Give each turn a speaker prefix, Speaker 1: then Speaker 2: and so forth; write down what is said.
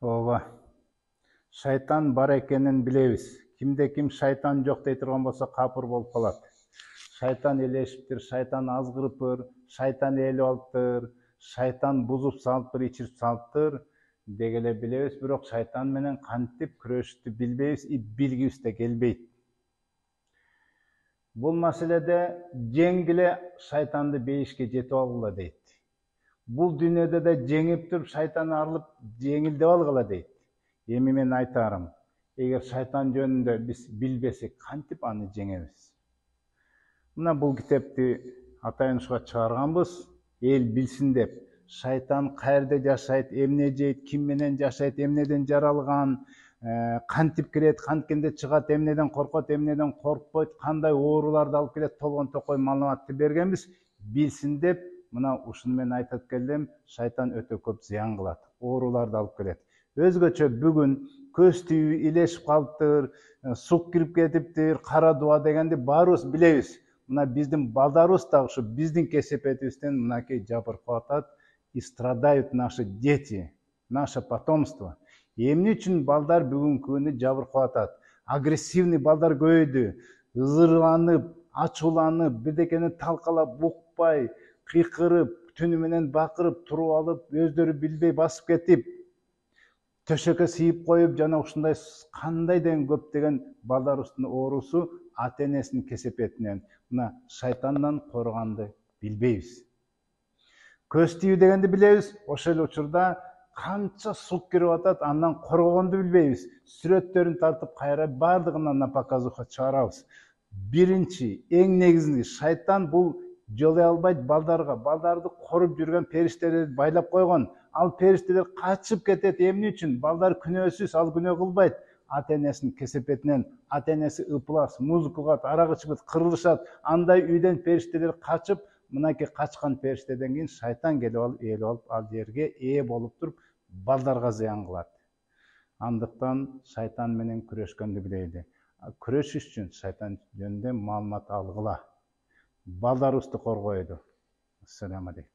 Speaker 1: Ооба. Шайтан бар экенин билебиз. Кимде ким шайтан жок дей турган болсо капыр болуп калат. Шайтан элешиптир, шайтан азгырыптыр, шайтан ээлеп алыптыр, шайтан бузуп салыптыр, ичирип салыптыр деги эле билебиз, бирок шайтан менен кантип күрөшүштү билбейбиз, билгибиз да келбейт. Бул маселеде жеңгиле шайтанды бейишке жетип алгыла дейт. Бул дүйнөдө да жеңип туруп шайтан арылып жеңилдеп алгыла дейт. Эми мен айтарым, эгер шайтан жөнүндө биз билбесек, кантип аны жеңебиз? Мына бул китепти атайынышка чыгарганбыз, эл билсин деп. Шайтан каерде жашайт, эмне жейт, ким менен жашайт, эмнеден жаралган, кантип кирет, канткенде чыгат, эмнеден коркот, эмнеден коркпойт, кандай ооруларды алып келет, толгон токой маалыматты бергенбиз. Билсин деп, мына ушуну мен айтып келдим, шайтан өтө көп зыян кылат, ооруларды алып келет. Өзгөчө бүгүн көз тийүү илешип калыптыр, сук кирип кетиптир, кара дуба дегенди баарыбыз билебиз. Мына биздин балдарыбыз да ушу биздин кесепетибизден мынакей жабыркап атат, и страдают наши дети, наше потомство. Эмне үчүн балдар бүгүнкү күнү жабыркап атат? Агрессивный балдар көбөйдү, ызырланып, ачууланып, бирдекени талкалап, укпай, кыйкырып, түнү менен бакырып, туруп алып, өздөрү билбей басып кетип, төшөккө сыйып коюп, жана ушундай кандай деген көптөгөн балдарыбыздын оорусу ата энесинин кесепетинен, мына шайтандан корганды билбейбиз. Көз тийүү дегенди билебиз, ошол эле учурда канча сук кирип атат, андан коргогонду билбейбиз. Сүрөттөрүн тартып кайра бардыгынан на показуха чыгарабыз. Биринчи, эң негизинде шайтан бул жолой албайт балдарга, балдарды коруп жүргөн периштелерди байлап койгон. Ал периштелер качып кетет, эмне үчүн? Балдар күнөөсүз, ал күнөө кылбайт. Ата энесинин кесепетинен, ата энеси ыплас, музыка угат, арак ичип кырылышат. Андай үйдөн периштелер качып, мынакей качкан периштеден кийин шайтан келип алып, ээлеп алып, ал жерге ээ болуп туруп, балдарга зыян кылат. Андыктан шайтан менен күрөшкөндү билели. Күрөшүш үчүн шайтан жөнүндө маалымат алгыла. Балдарыбызды коргойлу. Ассаламу алейкум.